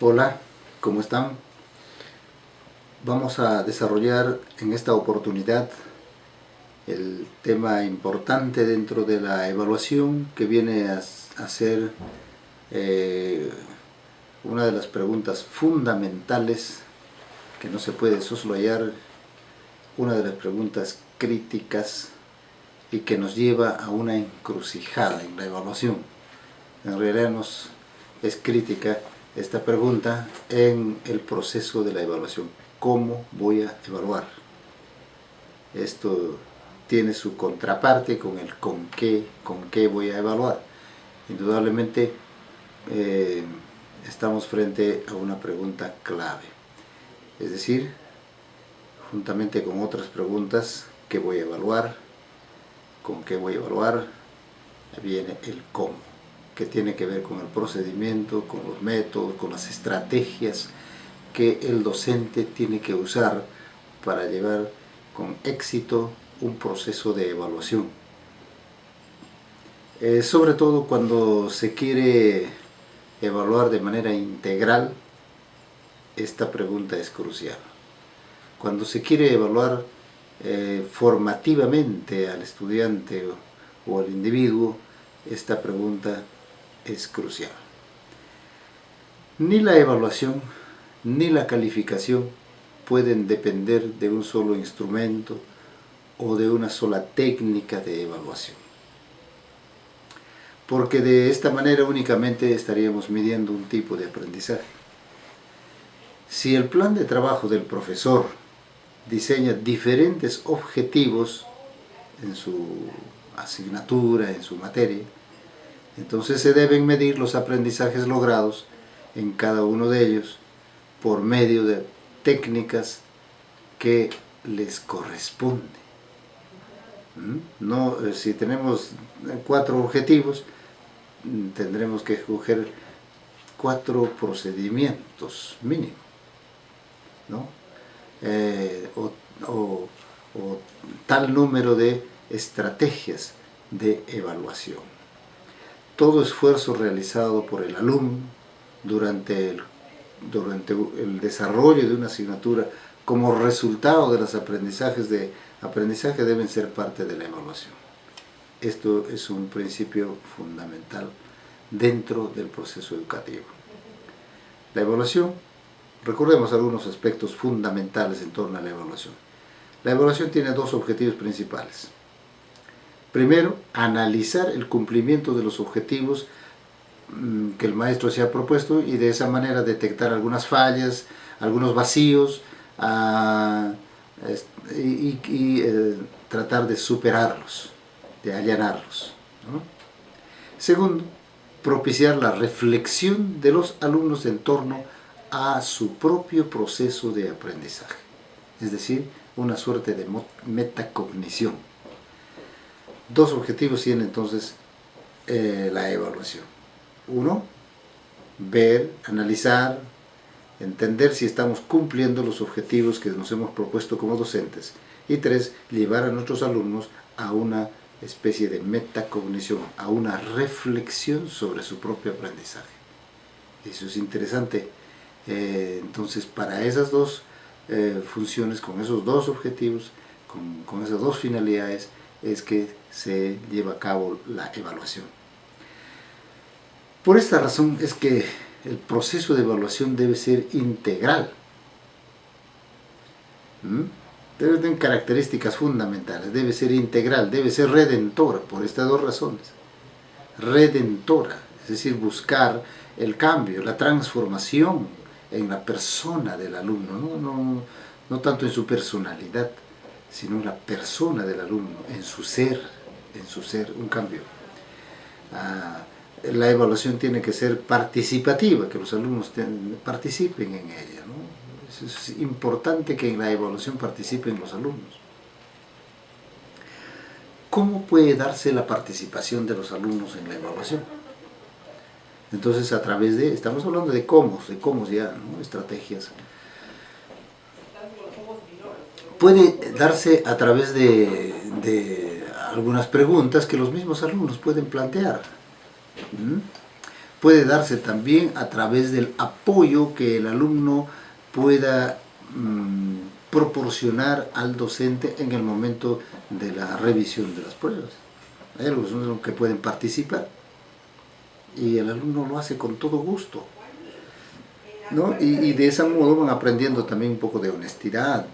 Hola, ¿cómo están? Vamos a desarrollar en esta oportunidad el tema importante dentro de la evaluación, que viene a ser una de las preguntas fundamentales que no se puede soslayar, una de las preguntas críticas y que nos lleva a una encrucijada en la evaluación. En realidad es crítica esta pregunta en el proceso de la evaluación. ¿Cómo voy a evaluar? Esto tiene su contraparte con el con qué voy a evaluar. Indudablemente estamos frente a una pregunta clave. Es decir, juntamente con otras preguntas, ¿qué voy a evaluar? ¿Con qué voy a evaluar? Viene el cómo, que tiene que ver con el procedimiento, con los métodos, con las estrategias que el docente tiene que usar para llevar con éxito un proceso de evaluación. Sobre todo cuando se quiere evaluar de manera integral, esta pregunta es crucial. Cuando se quiere evaluar formativamente al estudiante o al individuo, esta pregunta es crucial. Ni la evaluación ni la calificación pueden depender de un solo instrumento o de una sola técnica de evaluación, porque de esta manera únicamente estaríamos midiendo un tipo de aprendizaje. Si el plan de trabajo del profesor diseña diferentes objetivos en su asignatura, en su materia, entonces se deben medir los aprendizajes logrados en cada uno de ellos por medio de técnicas que les corresponde. No, si tenemos 4 objetivos, tendremos que escoger 4 procedimientos mínimo, ¿no? O tal número de estrategias de evaluación. Todo esfuerzo realizado por el alumno durante el desarrollo de una asignatura como resultado de los aprendizajes deben ser parte de la evaluación. Esto es un principio fundamental dentro del proceso educativo. La evaluación, recordemos algunos aspectos fundamentales en torno a la evaluación. La evaluación tiene 2 objetivos principales. Primero, analizar el cumplimiento de los objetivos que el maestro se ha propuesto y de esa manera detectar algunas fallas, algunos vacíos y tratar de superarlos, de allanarlos, ¿no? Segundo, propiciar la reflexión de los alumnos en torno a su propio proceso de aprendizaje, es decir, una suerte de metacognición. 2 objetivos tiene entonces la evaluación. 1, ver, analizar, entender si estamos cumpliendo los objetivos que nos hemos propuesto como docentes. Y 3, llevar a nuestros alumnos a una especie de metacognición, a una reflexión sobre su propio aprendizaje. Eso es interesante. Entonces, para esas 2 funciones, con esos 2 objetivos, con esas 2 finalidades, es que se lleva a cabo la evaluación. Por esta razón es que el proceso de evaluación debe ser integral. Debe tener características fundamentales, debe ser integral, debe ser redentora, por estas 2 razones. Redentora, es decir, buscar el cambio, la transformación en la persona del alumno, no tanto en su personalidad, sino en la persona del alumno, en su ser, un cambio. La evaluación tiene que ser participativa, que los alumnos participen en ella, ¿no? Es importante que en la evaluación participen los alumnos. ¿Cómo puede darse la participación de los alumnos en la evaluación? Entonces, a través de, estamos hablando de cómo ya, ¿no? Estrategias. Puede darse a través de algunas preguntas que los mismos alumnos pueden plantear. Puede darse también a través del apoyo que el alumno pueda proporcionar al docente en el momento de la revisión de las pruebas. Hay algunos que pueden participar y el alumno lo hace con todo gusto, ¿no? Y de ese modo van aprendiendo también un poco de honestidad,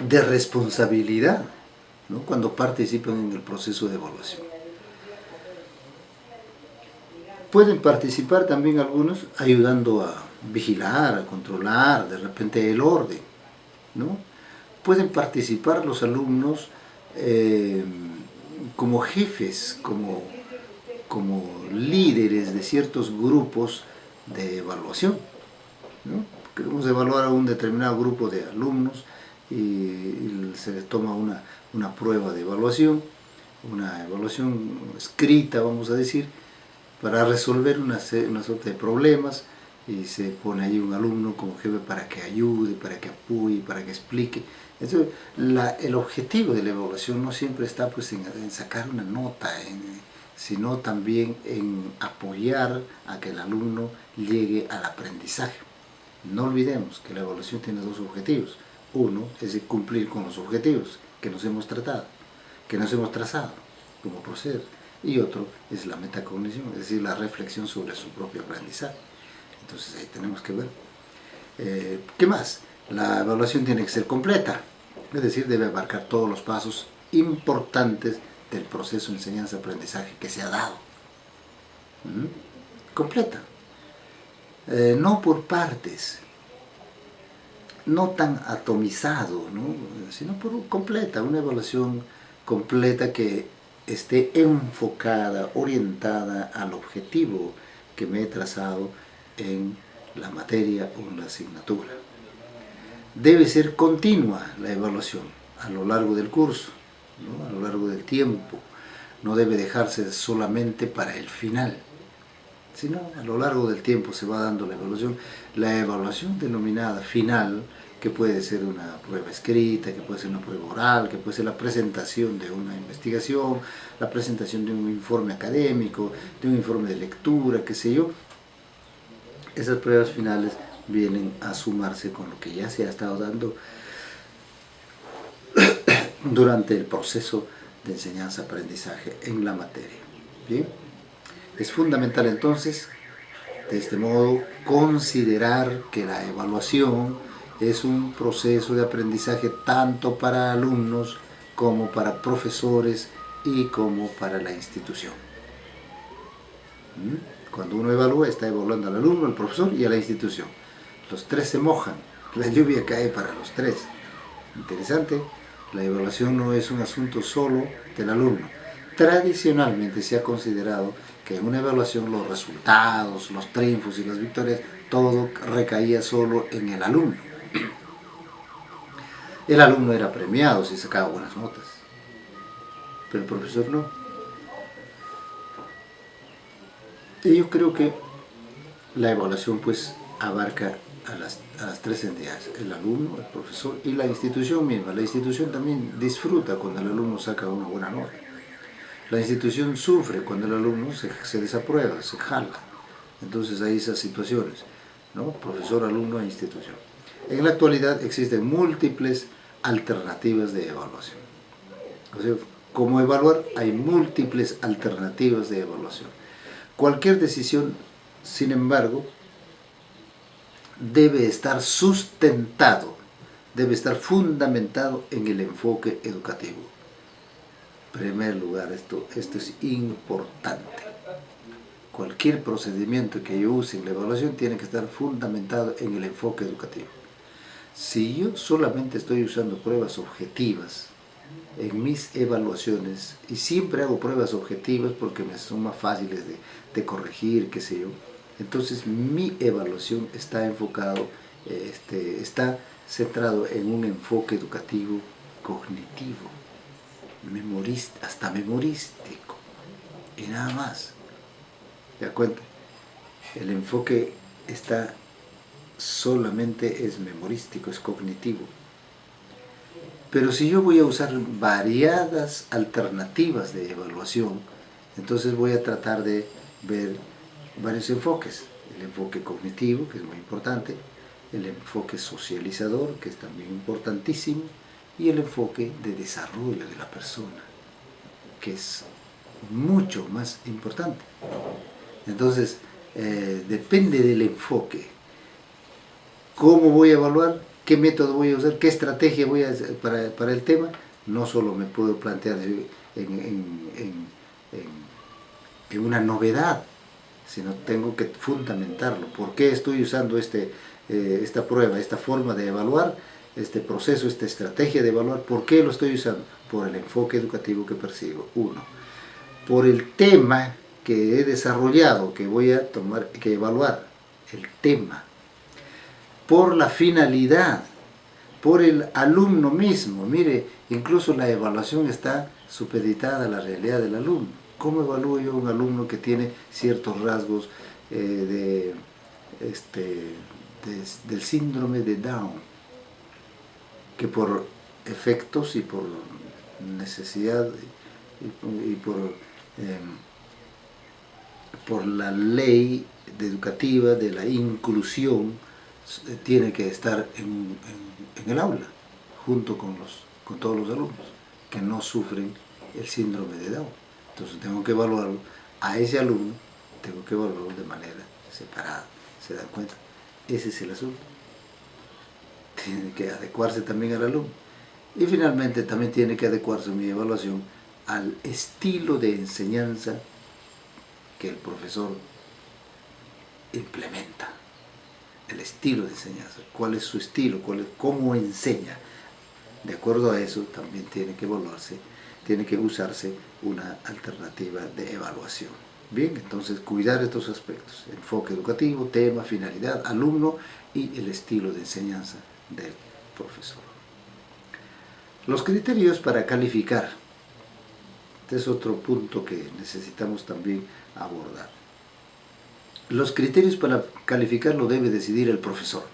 de responsabilidad, ¿no? Cuando participan en el proceso de evaluación. Pueden participar también algunos ayudando a vigilar, a controlar de repente el orden, ¿no? Pueden participar los alumnos como jefes, como líderes de ciertos grupos de evaluación, ¿no? Queremos evaluar a un determinado grupo de alumnos y se les toma una prueba de evaluación, una evaluación escrita, vamos a decir, para resolver una suerte de problemas, y se pone ahí un alumno como jefe para que ayude, para que apoye, para que explique. Entonces, el objetivo de la evaluación no siempre está pues, en sacar una nota, sino también en apoyar a que el alumno llegue al aprendizaje. No olvidemos que la evaluación tiene dos objetivos. Uno es cumplir con los objetivos que nos hemos tratado, que nos hemos trazado como proceder. Y otro es la metacognición, es decir, la reflexión sobre su propio aprendizaje. Entonces ahí tenemos que ver. ¿Qué más? La evaluación tiene que ser completa, es decir, debe abarcar todos los pasos importantes del proceso de enseñanza-aprendizaje que se ha dado. Completa. No por partes, no tan atomizado, ¿no? Sino por completa, una evaluación completa que esté enfocada, orientada al objetivo que me he trazado en la materia o en la asignatura. Debe ser continua la evaluación a lo largo del curso, ¿no? A lo largo del tiempo. No debe dejarse solamente para el final, sino a lo largo del tiempo se va dando la evaluación. La evaluación denominada final, que puede ser una prueba escrita, que puede ser una prueba oral, que puede ser la presentación de una investigación, la presentación de un informe académico, de un informe de lectura, qué sé yo. Esas pruebas finales vienen a sumarse con lo que ya se ha estado dando durante el proceso de enseñanza-aprendizaje en la materia. ¿Bien? Es fundamental entonces, de este modo, considerar que la evaluación es un proceso de aprendizaje tanto para alumnos como para profesores y como para la institución. Cuando uno evalúa, está evaluando al alumno, al profesor y a la institución. Los tres se mojan, la lluvia cae para los tres. Interesante, la evaluación no es un asunto solo del alumno. Tradicionalmente se ha considerado que en una evaluación los resultados, los triunfos y las victorias, todo recaía solo en el alumno. El alumno era premiado si sacaba buenas notas, pero el profesor no. Y yo creo que la evaluación pues abarca a las tres entidades, el alumno, el profesor y la institución misma. La institución también disfruta cuando el alumno saca una buena nota. La institución sufre cuando el alumno se desaprueba, se jala. Entonces hay esas situaciones, ¿no? Profesor, alumno e institución. En la actualidad existen múltiples alternativas de evaluación. O sea, como evaluar, hay múltiples alternativas de evaluación. Cualquier decisión, sin embargo, debe estar sustentado, debe estar fundamentado en el enfoque educativo. En primer lugar, esto es importante. Cualquier procedimiento que yo use en la evaluación tiene que estar fundamentado en el enfoque educativo. Si yo solamente estoy usando pruebas objetivas en mis evaluaciones, y siempre hago pruebas objetivas porque me son más fáciles de corregir, qué sé yo, entonces mi evaluación está enfocado, está centrado en un enfoque educativo cognitivo, hasta memorístico, y nada más. ¿Te das cuenta? El enfoque solamente es memorístico, es cognitivo. Pero si yo voy a usar variadas alternativas de evaluación, entonces voy a tratar de ver varios enfoques. El enfoque cognitivo, que es muy importante, el enfoque socializador, que es también importantísimo, y el enfoque de desarrollo de la persona, que es mucho más importante. Entonces, depende del enfoque. ¿Cómo voy a evaluar? ¿Qué método voy a usar? ¿Qué estrategia voy a hacer para el tema? No solo me puedo plantear en una novedad, sino tengo que fundamentarlo. ¿Por qué estoy usando esta prueba, esta forma de evaluar, este proceso, esta estrategia de evaluar? ¿Por qué lo estoy usando? Por el enfoque educativo que persigo. Uno, por el tema que he desarrollado, que voy a tomar, que evaluar, el tema, por la finalidad, por el alumno mismo. Mire, incluso la evaluación está supeditada a la realidad del alumno. ¿Cómo evalúo yo a un alumno que tiene ciertos rasgos del síndrome de Down, que por efectos y por necesidad y por la ley educativa de la inclusión tiene que estar en el aula junto con todos los alumnos que no sufren el síndrome de Down? Entonces tengo que evaluarlo a ese alumno, tengo que evaluarlo de manera separada. ¿Se dan cuenta? Ese es el asunto. Tiene que adecuarse también al alumno. Y finalmente también tiene que adecuarse mi evaluación al estilo de enseñanza que el profesor implementa. El estilo de enseñanza. ¿Cuál es su estilo? ¿Cómo enseña? De acuerdo a eso también tiene que evaluarse, tiene que usarse una alternativa de evaluación. Bien, entonces cuidar estos aspectos: enfoque educativo, tema, finalidad, alumno y el estilo de enseñanza del profesor. Los criterios para calificar. Este es otro punto que necesitamos también abordar. Los criterios para calificar lo debe decidir el profesor.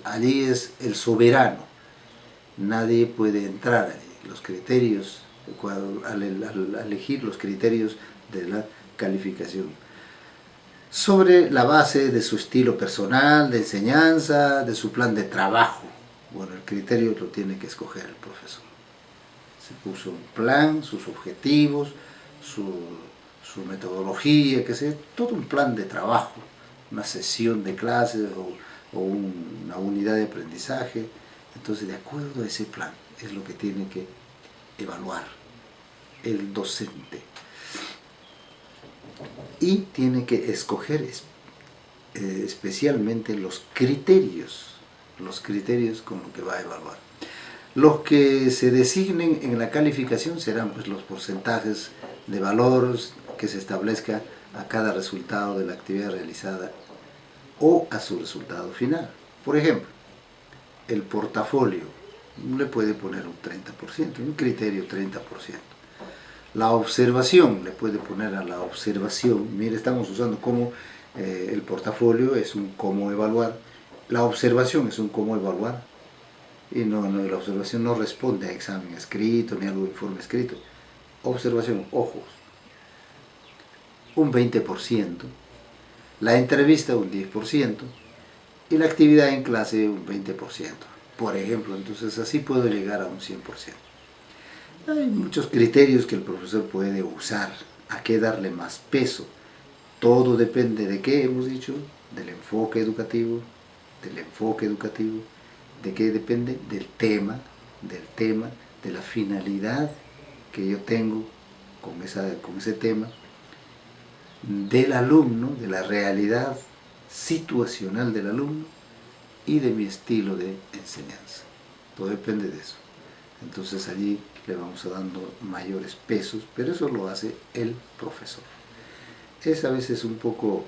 Allí es el soberano. Nadie puede entrar allí. Los criterios, al elegir los criterios de la calificación, sobre la base de su estilo personal, de enseñanza, de su plan de trabajo. Bueno, el criterio lo tiene que escoger el profesor. Se puso un plan, sus objetivos, su metodología, que sea, todo un plan de trabajo, una sesión de clases o una unidad de aprendizaje. Entonces, de acuerdo a ese plan, es lo que tiene que evaluar el docente. Y tiene que escoger especialmente los criterios con los que va a evaluar. Los que se designen en la calificación serán pues los porcentajes de valores que se establezca a cada resultado de la actividad realizada o a su resultado final. Por ejemplo, el portafolio le puede poner un 30%, un criterio 30%. La observación, le puede poner a la observación, mire, estamos usando como el portafolio es un cómo evaluar, la observación es un cómo evaluar, y la observación no responde a examen escrito ni a algún informe escrito. Observación, ojos, un 20%, la entrevista un 10% y la actividad en clase un 20%, por ejemplo. Entonces así puedo llegar a un 100%. Hay muchos criterios que el profesor puede usar, a qué darle más peso. Todo depende de qué hemos dicho, del enfoque educativo, de qué depende, del tema, de la finalidad que yo tengo con ese tema, del alumno, de la realidad situacional del alumno y de mi estilo de enseñanza. Todo depende de eso. Entonces allí le vamos a dando mayores pesos, pero eso lo hace el profesor. Es a veces un poco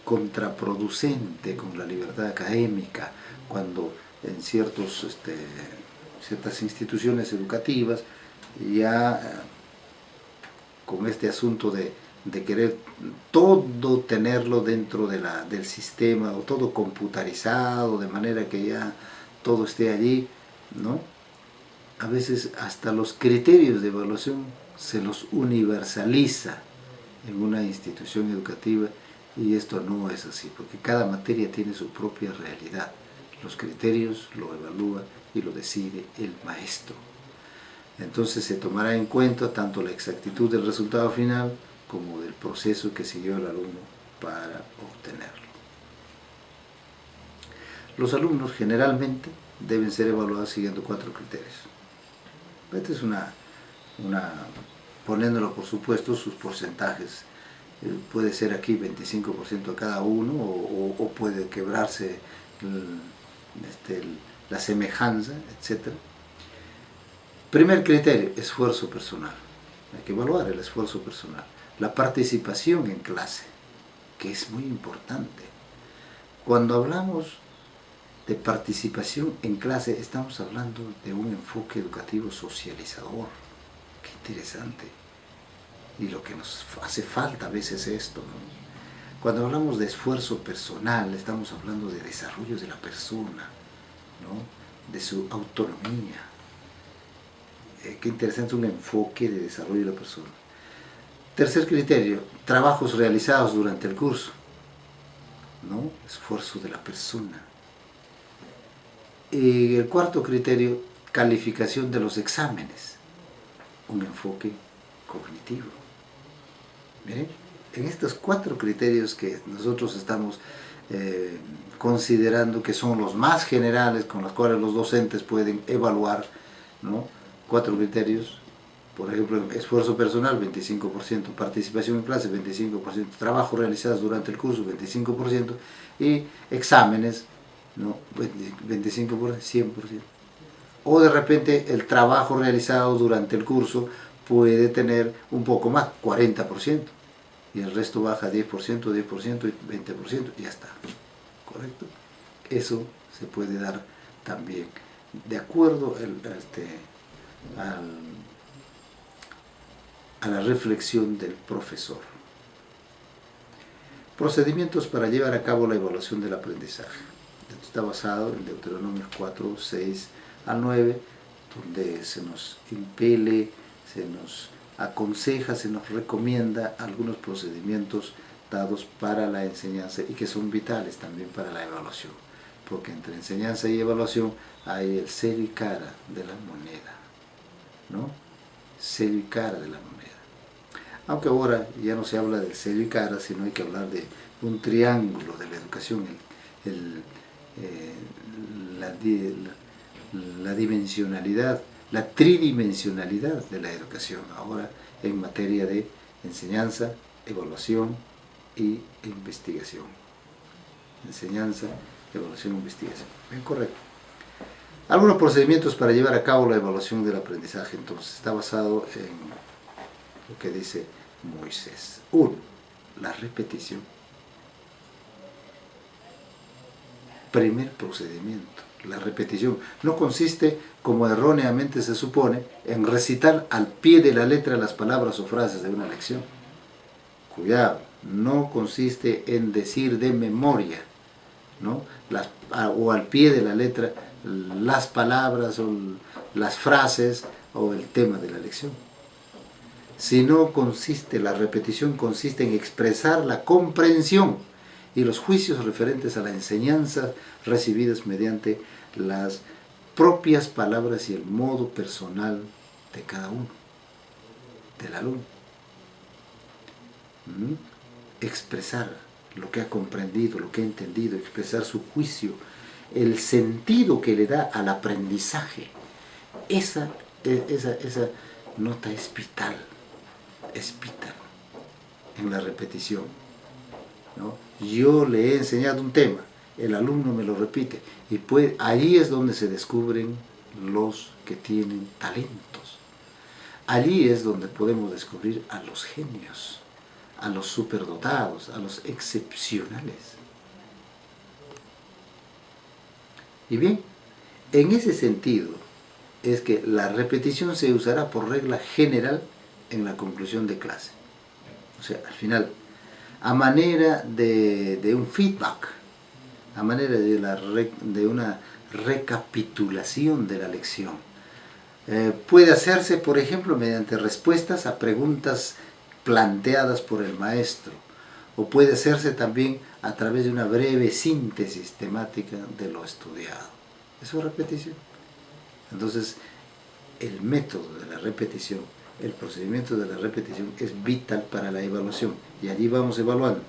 contraproducente con la libertad académica cuando en ciertas instituciones educativas ya con este asunto de querer todo tenerlo dentro del sistema o todo computarizado de manera que ya todo esté allí, ¿no? A veces hasta los criterios de evaluación se los universaliza en una institución educativa, y esto no es así, porque cada materia tiene su propia realidad. Los criterios lo evalúa y lo decide el maestro. Entonces se tomará en cuenta tanto la exactitud del resultado final como del proceso que siguió el alumno para obtenerlo. Los alumnos generalmente deben ser evaluados siguiendo 4 criterios. Esta es poniéndolo por supuesto sus porcentajes. Puede ser aquí 25% a cada uno, o puede quebrarse la semejanza, etc. Primer criterio, esfuerzo personal. Hay que evaluar el esfuerzo personal. La participación en clase, que es muy importante. Cuando hablamos de participación en clase, estamos hablando de un enfoque educativo socializador. Qué interesante. Y lo que nos hace falta a veces es esto, ¿no? Cuando hablamos de esfuerzo personal, estamos hablando de desarrollo de la persona, ¿no? De su autonomía. Qué interesante, un enfoque de desarrollo de la persona. Tercer criterio, trabajos realizados durante el curso, ¿no? Esfuerzo de la persona. Y el cuarto criterio, calificación de los exámenes, un enfoque cognitivo. Miren, en estos 4 criterios que nosotros estamos considerando que son los más generales, con los cuales los docentes pueden evaluar, ¿no? 4 criterios, por ejemplo, esfuerzo personal 25%, participación en clase 25%, trabajos realizados durante el curso 25% y exámenes, ¿no? 25%, 100%. O de repente el trabajo realizado durante el curso puede tener un poco más, 40%, y el resto baja 10%, 10% y 20%, y ya está. ¿Correcto? Eso se puede dar también de acuerdo a la reflexión del profesor. Procedimientos para llevar a cabo la evaluación del aprendizaje. Esto está basado en Deuteronomios 4, 6 a 9, donde se nos impele, se nos aconseja, se nos recomienda algunos procedimientos dados para la enseñanza y que son vitales también para la evaluación, porque entre enseñanza y evaluación hay el sello y cara de la moneda, ¿no? Sello y cara de la moneda. Aunque ahora ya no se habla del sello y cara, sino hay que hablar de un triángulo de la educación, la dimensionalidad, la tridimensionalidad de la educación, ahora en materia de enseñanza, evaluación y investigación. Enseñanza, evaluación e investigación. Bien, correcto. Algunos procedimientos para llevar a cabo la evaluación del aprendizaje, entonces, está basado en lo que dice Moisés. 1. La repetición. Primer procedimiento, la repetición. No consiste, como erróneamente se supone, en recitar al pie de la letra las palabras o frases de una lección. Cuidado, no consiste en decir de memoria, ¿no? O al pie de la letra las palabras o las frases o el tema de la lección. Sino consiste, la repetición consiste en expresar la comprensión y los juicios referentes a la enseñanza recibidas mediante las propias palabras y el modo personal de cada uno, del alumno. Expresar lo que ha comprendido, lo que ha entendido, expresar su juicio, el sentido que le da al aprendizaje. Esa nota es vital en la repetición, ¿no? Yo le he enseñado un tema, el alumno me lo repite, y ahí es donde se descubren los que tienen talentos. Allí es donde podemos descubrir a los genios, a los superdotados, a los excepcionales. Y bien, en ese sentido es que la repetición se usará por regla general en la conclusión de clase. O sea, al final, a manera de un feedback, a manera de una recapitulación de la lección. Puede hacerse, por ejemplo, mediante respuestas a preguntas planteadas por el maestro, o puede hacerse también a través de una breve síntesis temática de lo estudiado. Eso es repetición. Entonces, el método de la repetición, el procedimiento de la repetición es vital para la evaluación, y allí vamos evaluando,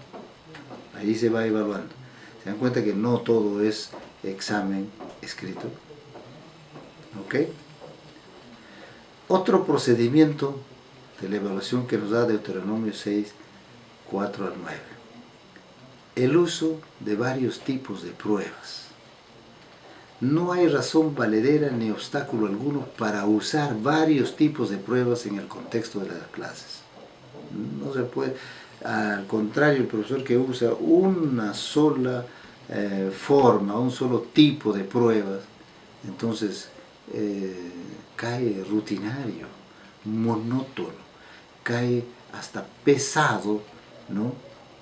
allí se va evaluando. Se dan cuenta que no todo es examen escrito. ¿Ok? Otro procedimiento de la evaluación que nos da Deuteronomio 6, 4 al 9. El uso de varios tipos de pruebas. No hay razón valedera ni obstáculo alguno para usar varios tipos de pruebas en el contexto de las clases. No se puede, al contrario, el profesor que usa una sola forma, un solo tipo de pruebas, entonces cae rutinario, monótono, cae hasta pesado, ¿no?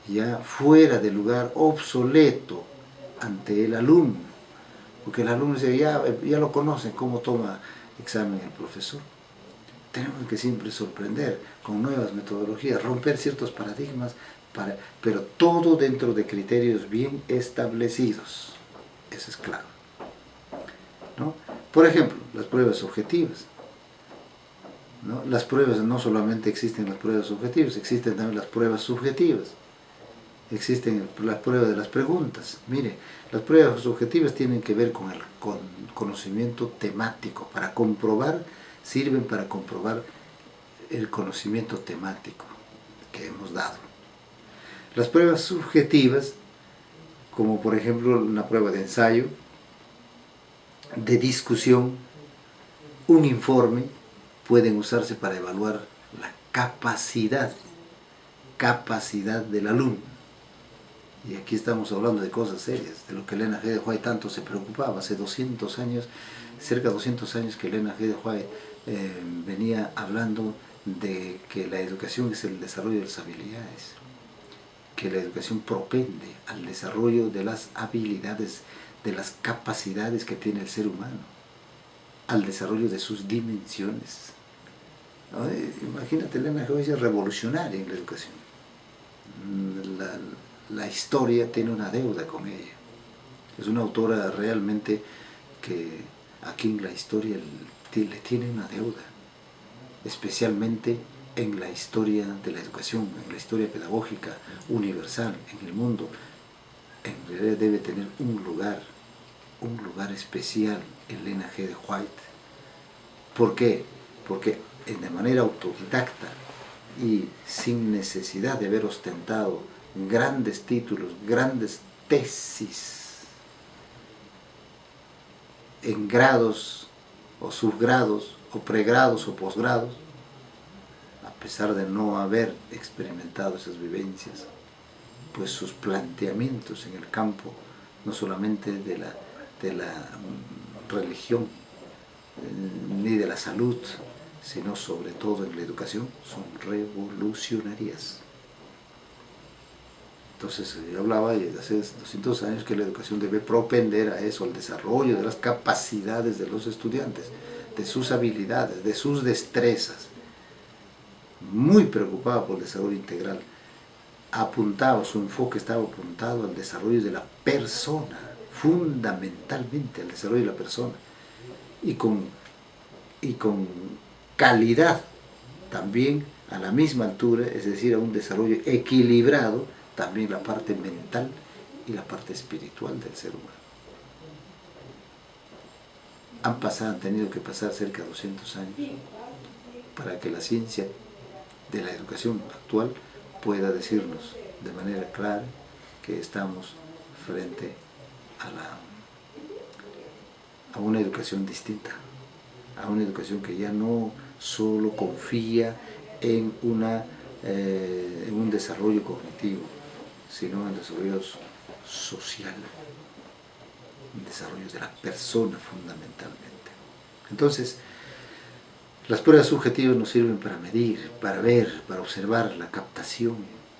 Ya fuera de lugar, obsoleto ante el alumno, porque el alumno dice, ya lo conocen cómo toma examen el profesor. Tenemos que siempre sorprender con nuevas metodologías, romper ciertos paradigmas, pero todo dentro de criterios bien establecidos. Eso es clave, ¿no? Por ejemplo, las pruebas objetivas, ¿no? Las pruebas, no solamente existen las pruebas objetivas, existen también las pruebas subjetivas. Existen las pruebas de las preguntas. Mire, las pruebas objetivas tienen que ver con el conocimiento temático. Sirven para comprobar el conocimiento temático que hemos dado. Las pruebas subjetivas, como por ejemplo una prueba de ensayo, de discusión, un informe, pueden usarse para evaluar la capacidad del alumno. Y aquí estamos hablando de cosas serias, de lo que Elena G. de White tanto se preocupaba. Hace 200 años, cerca de 200 años que Elena G. de White venía hablando de que la educación es el desarrollo de las habilidades, que la educación propende al desarrollo de las habilidades, de las capacidades que tiene el ser humano, al desarrollo de sus dimensiones. Imagínate, Elena G. es revolucionaria en la educación. La historia tiene una deuda con ella. Es una autora realmente que aquí en la historia le tiene una deuda, especialmente en la historia de la educación, en la historia pedagógica universal, en el mundo. En realidad debe tener un lugar especial Elena G. de White. ¿Por qué? Porque de manera autodidacta y sin necesidad de haber ostentado grandes títulos, grandes tesis en grados o subgrados o pregrados o posgrados, a pesar de no haber experimentado esas vivencias, pues sus planteamientos en el campo, no solamente de la religión ni de la salud, sino sobre todo en la educación, son revolucionarias. Entonces yo hablaba hace 200 años que la educación debe propender a eso, al desarrollo de las capacidades de los estudiantes, de sus habilidades, de sus destrezas. Muy preocupada por el desarrollo integral. Su enfoque estaba apuntado al desarrollo de la persona, fundamentalmente al desarrollo de la persona. Y con calidad también a la misma altura, es decir, a un desarrollo equilibrado, también la parte mental y la parte espiritual del ser humano. Han tenido que pasar cerca de 200 años para que la ciencia de la educación actual pueda decirnos de manera clara que estamos frente a una educación distinta, a una educación que ya no solo confía en un desarrollo cognitivo, sino en desarrollos social, en desarrollos de la persona fundamentalmente. Entonces, las pruebas subjetivas nos sirven para medir, para ver, para observar la captación,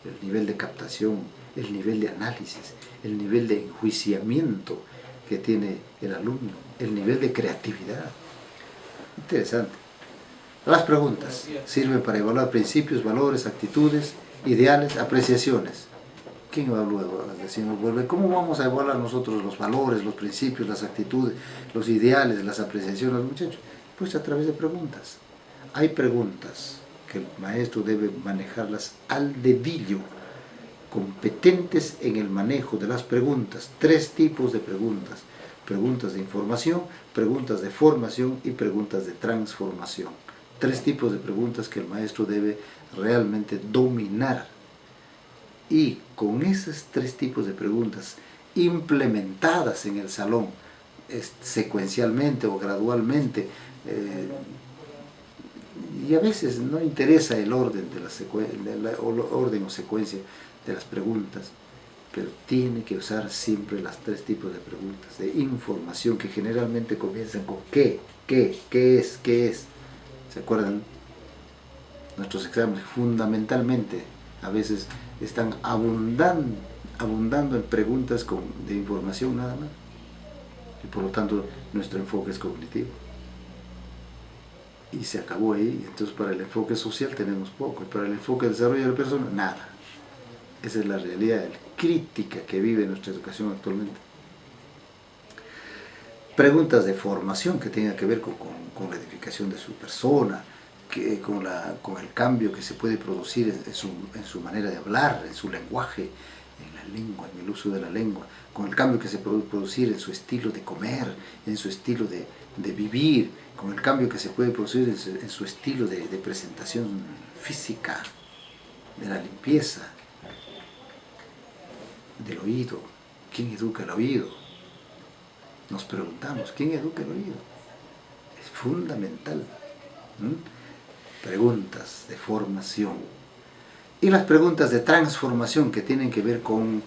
el nivel de captación, el nivel de análisis, el nivel de enjuiciamiento que tiene el alumno, el nivel de creatividad. Interesante. Las preguntas sirven para evaluar principios, valores, actitudes, ideales, apreciaciones. ¿Quién evalúa? ¿Cómo vamos a evaluar nosotros los valores, los principios, las actitudes, los ideales, las apreciaciones de los muchachos? Pues a través de preguntas. Hay preguntas que el maestro debe manejarlas al dedillo, competentes en el manejo de las preguntas. 3 tipos de preguntas: preguntas de información, preguntas de formación y preguntas de transformación. 3 tipos de preguntas que el maestro debe realmente dominar. Y con esos 3 tipos de preguntas implementadas en el salón, secuencialmente o gradualmente, y a veces no interesa el orden, orden o secuencia de las preguntas, pero tiene que usar siempre las 3 tipos de preguntas de información, que generalmente comienzan con qué es. ¿Se acuerdan? Nuestros exámenes fundamentalmente a veces están abundando en preguntas de información nada más, y por lo tanto nuestro enfoque es cognitivo. Y se acabó ahí. Entonces para el enfoque social tenemos poco, y para el enfoque de desarrollo de la persona, nada. Esa es la realidad crítica que vive nuestra educación actualmente. Preguntas de formación que tengan que ver con la edificación de su persona, con el cambio que se puede producir en su manera de hablar, en su lenguaje, en la lengua, en el uso de la lengua, con el cambio que se puede producir en su estilo de comer, en su estilo de vivir, con el cambio que se puede producir en su estilo de presentación física, de la limpieza, del oído. ¿Quién educa el oído? Nos preguntamos, ¿quién educa el oído? Es fundamental. Preguntas de formación. Y las preguntas de transformación, que tienen que ver con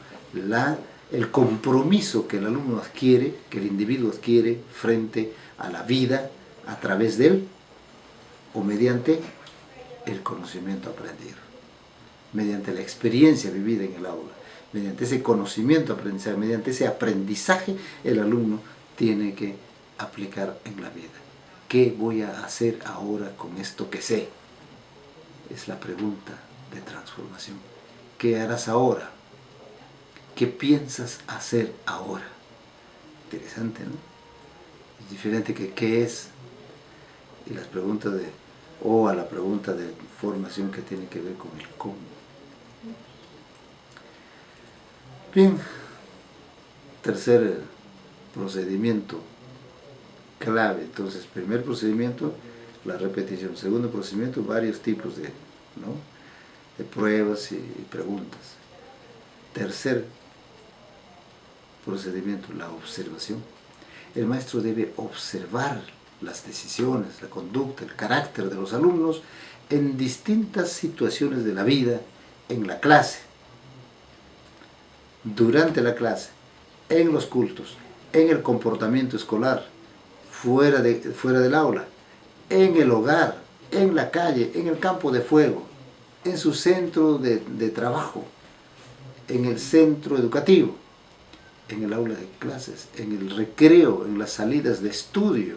el compromiso que el alumno adquiere, que el individuo adquiere frente a la vida a través de él o mediante el conocimiento aprendido, mediante la experiencia vivida en el aula, mediante ese conocimiento aprendizaje, mediante ese aprendizaje, el alumno tiene que aplicar en la vida. ¿Qué voy a hacer ahora con esto que sé? Es la pregunta de transformación. ¿Qué harás ahora? ¿Qué piensas hacer ahora? Interesante, ¿no? Es diferente que qué es, y las preguntas a la pregunta de formación, que tiene que ver con el cómo. Bien, tercer procedimiento clave. Entonces, primer procedimiento, la repetición. Segundo procedimiento, varios tipos de pruebas y preguntas. Tercer procedimiento, la observación. El maestro debe observar las decisiones, la conducta, el carácter de los alumnos en distintas situaciones de la vida, en la clase, durante la clase, en los cultos, en el comportamiento escolar, fuera del aula, en el hogar, en la calle, en el campo de fuego, en su centro de trabajo, en el centro educativo, en el aula de clases, en el recreo, en las salidas de estudio,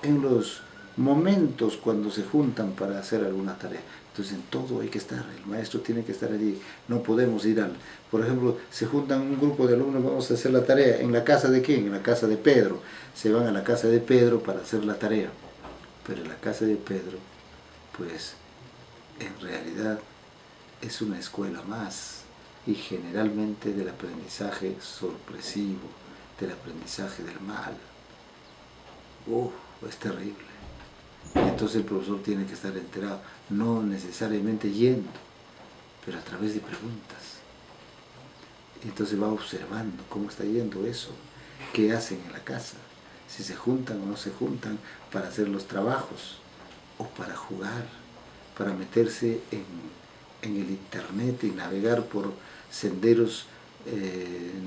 en los momentos cuando se juntan para hacer alguna tarea. Entonces en todo hay que estar, el maestro tiene que estar allí. No podemos ir por ejemplo, se juntan un grupo de alumnos, vamos a hacer la tarea. ¿En la casa de quién? En la casa de Pedro. Se van a la casa de Pedro para hacer la tarea. Pero en la casa de Pedro, pues en realidad es una escuela más, y generalmente del aprendizaje sorpresivo, del aprendizaje del mal. Es terrible. Entonces el profesor tiene que estar enterado, no necesariamente yendo, pero a través de preguntas. Entonces va observando cómo está yendo eso, qué hacen en la casa, si se juntan o no se juntan para hacer los trabajos, o para jugar, para meterse en el internet y navegar por senderos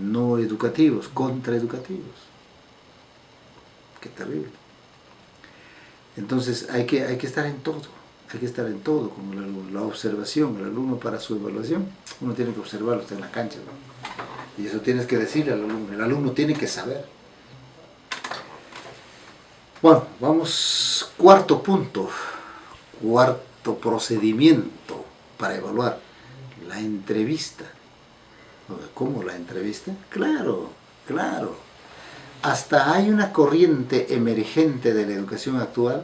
no educativos, contraeducativos. Qué terrible. Entonces hay que estar en todo, como el alumno. La observación, el alumno para su evaluación, uno tiene que observarlo, está en la cancha, ¿no? Y eso tienes que decirle al alumno, el alumno tiene que saber. Bueno, vamos, cuarto punto, cuarto procedimiento para evaluar, la entrevista. ¿Cómo la entrevista? Claro, claro. Hasta hay una corriente emergente de la educación actual,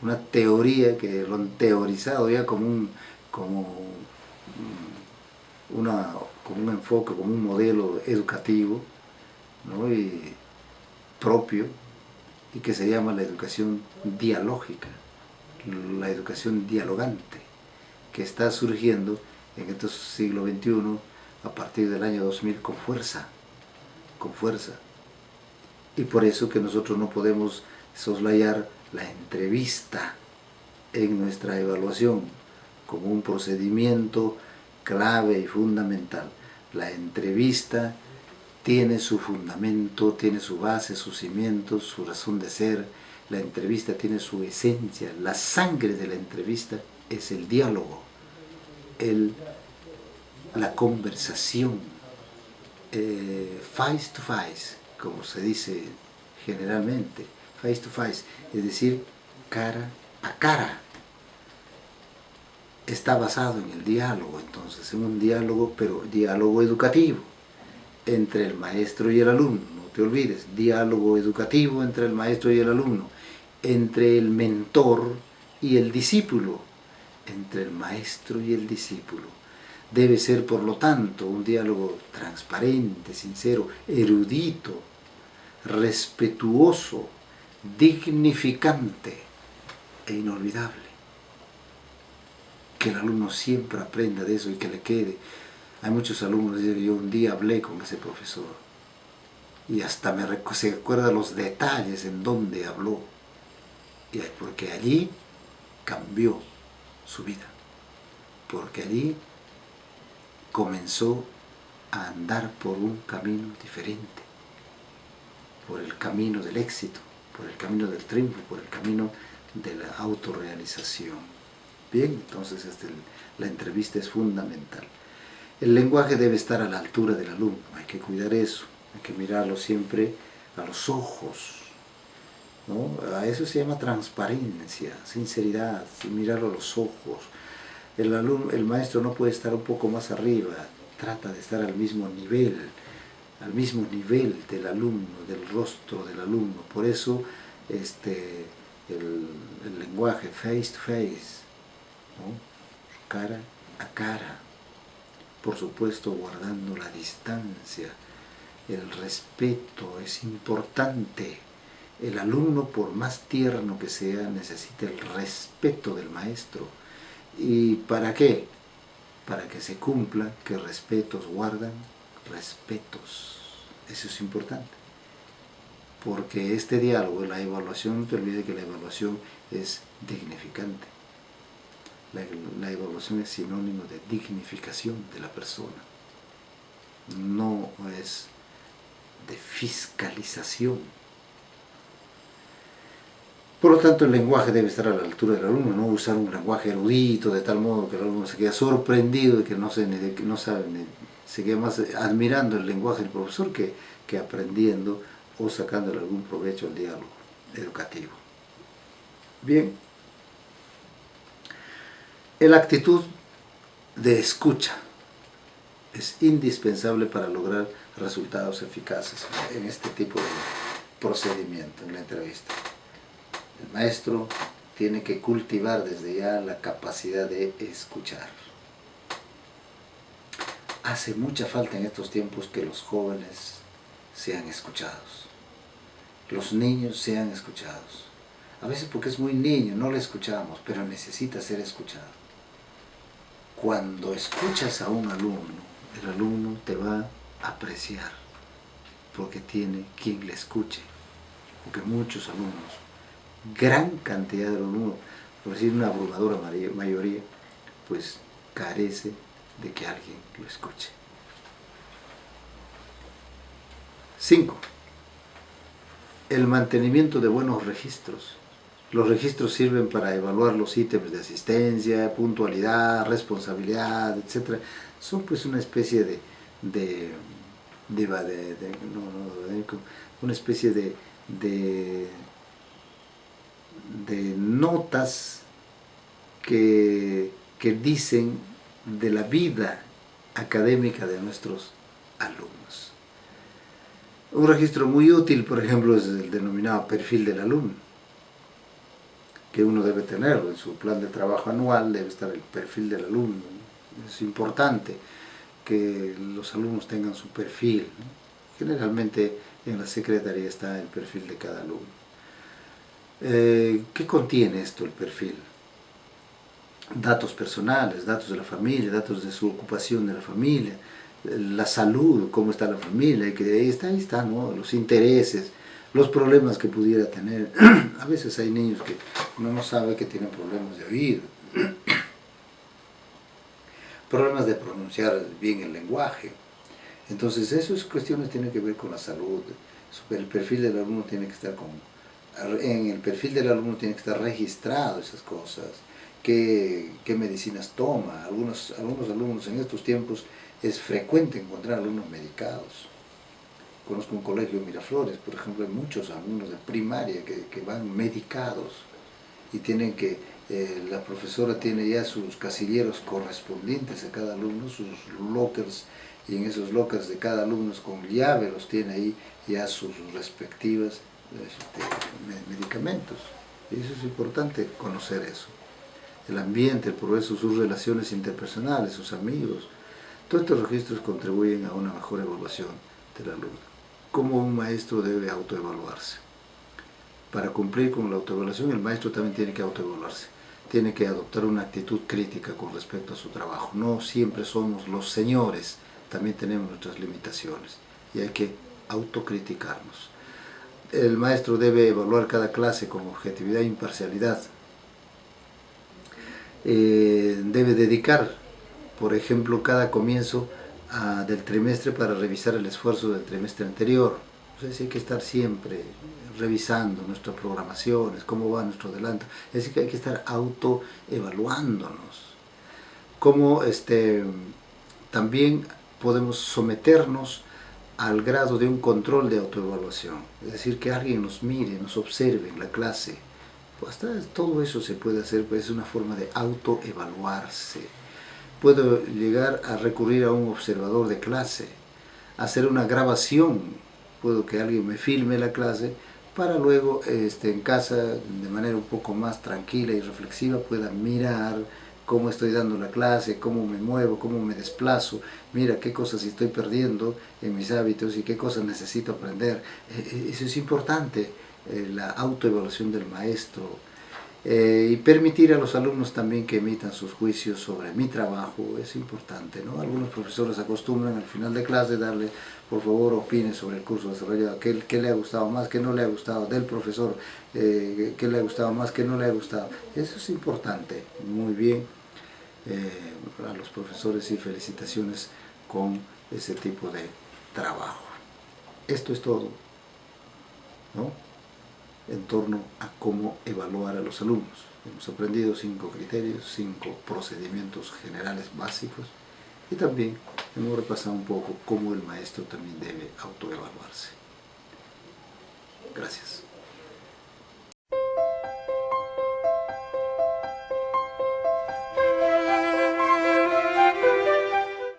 una teoría que lo han teorizado ya como una, como un enfoque, como un modelo educativo, ¿no? Y propio, y que se llama la educación dialógica, la educación dialogante, que está surgiendo en este siglo XXI a partir del año 2000 con fuerza, con fuerza. Y por eso que nosotros no podemos soslayar la entrevista en nuestra evaluación como un procedimiento clave y fundamental. La entrevista tiene su fundamento, tiene su base, sus cimientos, su razón de ser. La entrevista tiene su esencia. La sangre de la entrevista es el diálogo, la conversación, face to face, como se dice generalmente, face to face, es decir, cara a cara. Está basado en el diálogo, entonces, en un diálogo, pero diálogo educativo entre el maestro y el alumno, no te olvides, diálogo educativo entre el maestro y el alumno, entre el mentor y el discípulo, entre el maestro y el discípulo. Debe ser, por lo tanto, un diálogo transparente, sincero, erudito, respetuoso, dignificante e inolvidable. Que el alumno siempre aprenda de eso y que le quede. Hay muchos alumnos que dicen que yo un día hablé con ese profesor y hasta se acuerda los detalles en donde habló, porque allí cambió su vida, porque allí comenzó a andar por un camino diferente, por el camino del éxito, por el camino del triunfo, por el camino de la autorrealización. Bien, entonces la entrevista es fundamental. El lenguaje debe estar a la altura del alumno, hay que cuidar eso, hay que mirarlo siempre a los ojos, ¿no? A eso se llama transparencia, sinceridad, mirarlo a los ojos. El maestro no puede estar un poco más arriba, trata de estar al mismo nivel del alumno, del rostro del alumno. Por eso el lenguaje face to face, ¿no? Cara a cara, por supuesto guardando la distancia. El respeto es importante. El alumno, por más tierno que sea, necesita el respeto del maestro. ¿Y para qué? Para que se cumpla que respetos guardan respetos. Eso es importante. Porque este diálogo, la evaluación, no te olvides que la evaluación es dignificante. La evaluación es sinónimo de dignificación de la persona. No es de fiscalización. Por lo tanto, el lenguaje debe estar a la altura del alumno, no usar un lenguaje erudito de tal modo que el alumno se quede sorprendido de que no sabe, se queda más admirando el lenguaje del profesor que aprendiendo o sacándole algún provecho al diálogo educativo. Bien, la actitud de escucha es indispensable para lograr resultados eficaces en este tipo de procedimiento, en la entrevista. El maestro tiene que cultivar desde ya la capacidad de escuchar. Hace mucha falta en estos tiempos que los jóvenes sean escuchados, los niños sean escuchados. A veces porque es muy niño, no le escuchamos, pero necesita ser escuchado. Cuando escuchas a un alumno, el alumno te va a apreciar porque tiene quien le escuche, porque muchos alumnos, gran cantidad de alumnos, por decir una abrumadora mayoría, pues carece de que alguien lo escuche. 5. El mantenimiento de buenos registros. Los registros sirven para evaluar los ítems de asistencia, puntualidad, responsabilidad, etc. Son pues una especie una especie de de notas que dicen de la vida académica de nuestros alumnos. Un registro muy útil, por ejemplo, es el denominado perfil del alumno, que uno debe tenerlo en su plan de trabajo anual, debe estar el perfil del alumno. Es importante que los alumnos tengan su perfil, ¿no? Generalmente en la secretaría está el perfil de cada alumno. ¿Qué contiene esto, el perfil? Datos personales, datos de la familia, datos de su ocupación de la familia, la salud, cómo está la familia, y que ahí está, ¿no? Los intereses, los problemas que pudiera tener. A veces hay niños que uno no sabe que tienen problemas de oído, problemas de pronunciar bien el lenguaje. Entonces esas cuestiones tienen que ver con la salud. El perfil del alumno tiene que estar en el perfil del alumno tiene que estar registrado esas cosas. ¿Qué medicinas toma? Algunos alumnos en estos tiempos es frecuente encontrar alumnos medicados. Conozco un colegio en Miraflores, por ejemplo, hay muchos alumnos de primaria que van medicados y tienen que, la profesora tiene ya sus casilleros correspondientes a cada alumno, sus lockers, y en esos lockers de cada alumno con llave los tiene ahí ya sus respectivas medicamentos. Y eso es importante conocer eso. El ambiente, el progreso, sus relaciones interpersonales, sus amigos. Todos estos registros contribuyen a una mejor evaluación del alumno. ¿Cómo un maestro debe autoevaluarse? Para cumplir con la autoevaluación, el maestro también tiene que autoevaluarse. Tiene que adoptar una actitud crítica con respecto a su trabajo. No siempre somos los señores, también tenemos nuestras limitaciones y hay que autocriticarnos. El maestro debe evaluar cada clase con objetividad e imparcialidad. Debe dedicar, por ejemplo, cada comienzo del trimestre para revisar el esfuerzo del trimestre anterior. Entonces hay que estar siempre revisando nuestras programaciones, cómo va nuestro adelanto. Es decir, que hay que estar autoevaluándonos. Cómo también podemos someternos al grado de un control de autoevaluación. Es decir, que alguien nos mire, nos observe en la clase. Pues hasta todo eso se puede hacer, pues es una forma de autoevaluarse. Puedo llegar a recurrir a un observador de clase, hacer una grabación, puedo que alguien me filme la clase para luego en casa de manera un poco más tranquila y reflexiva pueda mirar cómo estoy dando la clase, cómo me muevo, cómo me desplazo, mira qué cosas estoy perdiendo en mis hábitos y qué cosas necesito aprender. Eso es importante, la autoevaluación del maestro. Y permitir a los alumnos también que emitan sus juicios sobre mi trabajo es importante, ¿no? Algunos profesores acostumbran al final de clase darle, por favor, opine sobre el curso desarrollado, qué le ha gustado más, qué no le ha gustado del profesor, qué le ha gustado más, qué no le ha gustado. Eso es importante, muy bien, a los profesores y felicitaciones con ese tipo de trabajo. Esto es todo, ¿no? En torno a cómo evaluar a los alumnos. Hemos aprendido 5 criterios, 5 procedimientos generales básicos y también hemos repasado un poco cómo el maestro también debe autoevaluarse. Gracias.